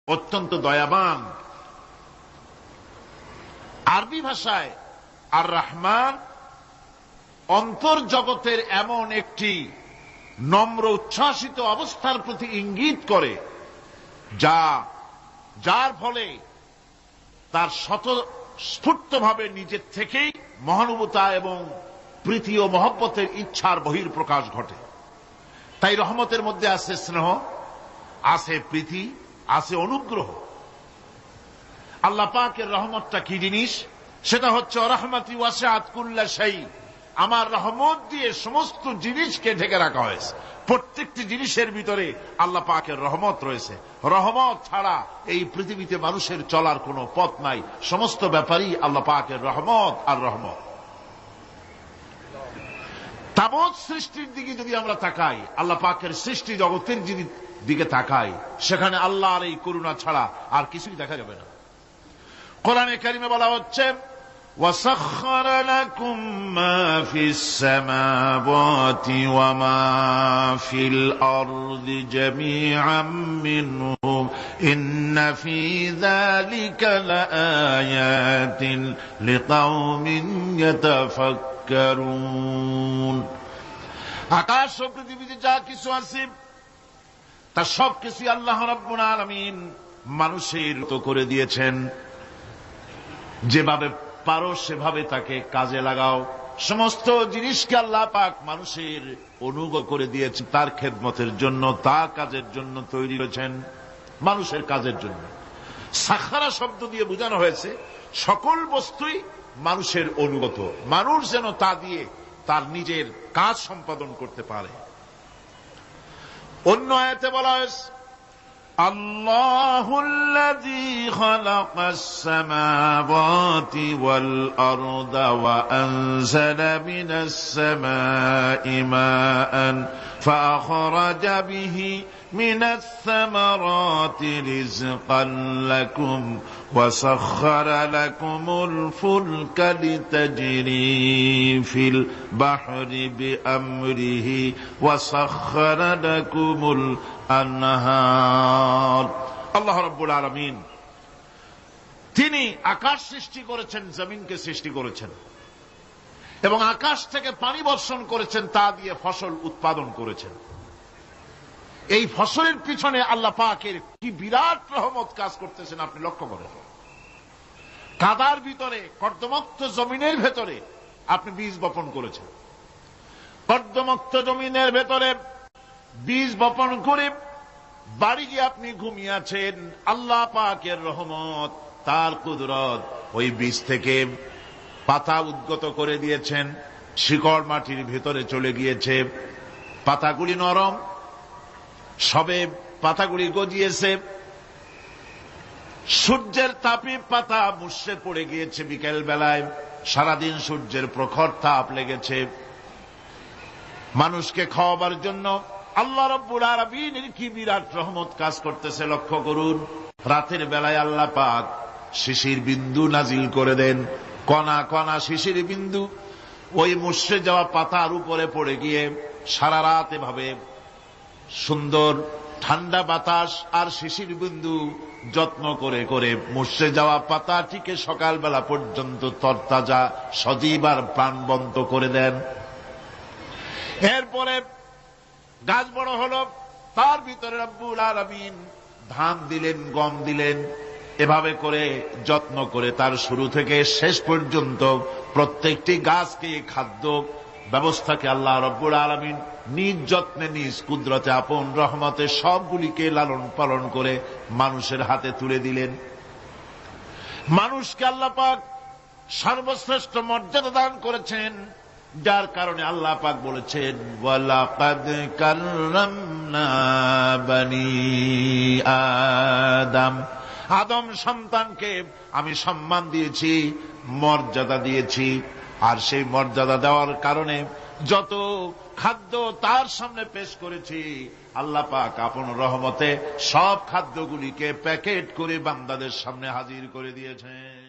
অত্যন্ত দয়াবান। আরবি ভাষায় আর রহমান অন্তর্জগতের এমন একটি নম্র উচ্ছ্বাসিত অবস্থার প্রতি ইঙ্গিত করে যার ফলে তার স্বতঃস্ফূর্তভাবে নিজের থেকেই মহানুভবতা এবং প্রীতি ও মহব্বতের ইচ্ছার বহিঃপ্রকাশ ঘটে। তাই রহমতের মধ্যে আছে স্নেহ, আছে প্রীতি, আছে অনুগ্রহ। আল্লাহ পাকের রহমতটা কি জিনিস? সেটা হচ্ছে রহমতি ওয়াসিআত কুল্লা শাই। আমার রহমত দিয়ে সমস্ত জিনিসকে ঢেকে রাখা হয়েছে। প্রত্যেকটি জিনিসের ভিতরে আল্লাহ পাকের রহমত রয়েছে। রহমত ছাড়া এই পৃথিবীতে মানুষের চলার কোনো পথ নাই। সমস্ত ব্যাপারই আল্লাহ পাকের রহমত আর রহমত। তাবৎ সৃষ্টির দিকে যদি আমরা তাকাই, আল্লাহ পাকের সৃষ্টি জগতের দিকে তাকাই, সেখানে আল্লাহর এই করুণা ছাড়া আর কিছুই দেখা যাবে না। কোরআনে কারিমে বলা হচ্ছে وَسَخَّرَ لَكُم مَّا فِي السَّمَاوَاتِ وَمَا فِي الْأَرْضِ جَمِيعًا مِّنْهُ إِنَّ فِي ذَلِكَ لَآيَاتٍ لِقَوْمٍ يَتَفَكَّرُونَ। আকাশ ও পৃথিবীতে যা কিছু আছে তা সব কিছু আল্লাহ রাব্বুল আলামিন মানুষের তো করে দিয়েছেন। যেভাবে পারো সেভাবে তাকে কাজে লাগাও। সমস্ত জিনিসকে আল্লাহ পাক মানুষের অনুগ্রহ করে দিয়েছেন তার খেদমতের জন্য, তার কাজের জন্য তৈরি করেছেন, মানুষের কাজের জন্য। সাখারা শব্দ দিয়ে বোঝানো হয়েছে সকল বস্তুই মানুষের অনুগত, মানুষ যেন তা দিয়ে তার নিজের কাজ সম্পাদন করতে পারে। অন্য আয়াতে বলা হয়েছে আল্লাহুল্লাযী খালাকাস সামাওয়াতি ওয়াল আরদা ওয়া আনজালা মিনাস সামাই মাআন ফাআখরাজা বিহি মিনাস সামারাতি রিজকান লাকুম ওয়া সাখখারা লাকুমুল ফুলকা লিতাজরি ফিল বাহরি বিআমরিহি ওয়া সাখখারা লাকুমুল আনহার। আল্লাহ রাব্বুল আলামিন তিনি আকাশ সৃষ্টি করেছেন, জমিনকে সৃষ্টি করেছেন এবং আকাশ থেকে পানি বর্ষণ করেছেন, তা দিয়ে ফসল উৎপাদন করেছেন। এই ফসলের পিছনে আল্লাহ পাকের কি বিরাট রহমত কাজ করতেছেন আপনি লক্ষ্য করেন। কাদার ভিতরে, কর্দমাক্ত জমিনের ভেতরে আপনি বীজ বপন করেছেন। কর্দমাক্ত জমিনের ভেতরে বীজ বপন করে বাড়ি গিয়ে আপনি ঘুমিয়ে আছেন। আল্লাহ পাকের রহমত, তার কুদরত, ওই বীজ থেকে পাতা উদ্গত করে দিয়েছেন, শিকড় মাটির ভেতরে চলে গিয়েছে, পাতাগুলি নরম, সবে পাতাগুলি গজিয়েছে, সূর্যের তাপে পাতা মুষড়ে পড়ে গিয়েছে বিকেল বেলায়, সারাদিন সূর্যের প্রখর তাপ লেগেছে। মানুষকে খাওয়াবার জন্য আল্লাহ রাব্বুল আলামিনের কি বিরাট রহমত কাজ করতেছে লক্ষ্য করুন। রাতের বেলায় আল্লাহ পাক শিশির বিন্দু নাজিল করে দেন, কণা কণা শিশির বিন্দু ওই মুষড়ে যাওয়া পাতার উপরে পড়ে গিয়ে সারা রাত এভাবে সুন্দর ঠান্ডা বাতাস আর শিশির বিন্দু যত্ন করে করে মুষড়ে যাওয়া পাতাটিকে সকালবেলা পর্যন্ত তরতাজা, সজীব আর প্রাণবন্ত করে দেন। এরপরে গাছ বড় হলো, তার ভিতরে রব্বুল আলামিন ধান দিলেন, গম দিলেন। এভাবে করে যত্ন করে তার শুরু থেকে শেষ পর্যন্ত প্রত্যেকটি গাছকে খাদ্য ব্যবস্থাকে আল্লাহ রব্বুল আলামিন নিজ যত্নে, নিজ কুদরতে, আপন রহমতে সবগুলিকে লালন পালন করে মানুষের হাতে তুলে দিলেন। মানুষকে আল্লাহ পাক সর্বশ্রেষ্ঠ মর্যাদা দান করেছেন, যার কারণে আল্লাহ পাক বলেছেন ওয়ালাকাদ কাররামনা বানি আদম। আদম সন্তানকে আমি সম্মান দিয়েছি, মর্যাদা দিয়েছি। আর সেই মর্যাদা দেওয়ার কারণে যত খাদ্য তার সামনে পেশ করেছি, আল্লাহ পাক আপন রহমতে সব খাদ্যগুলিকে প্যাকেট করে বান্দাদের সামনে হাজির করে দিয়েছেন।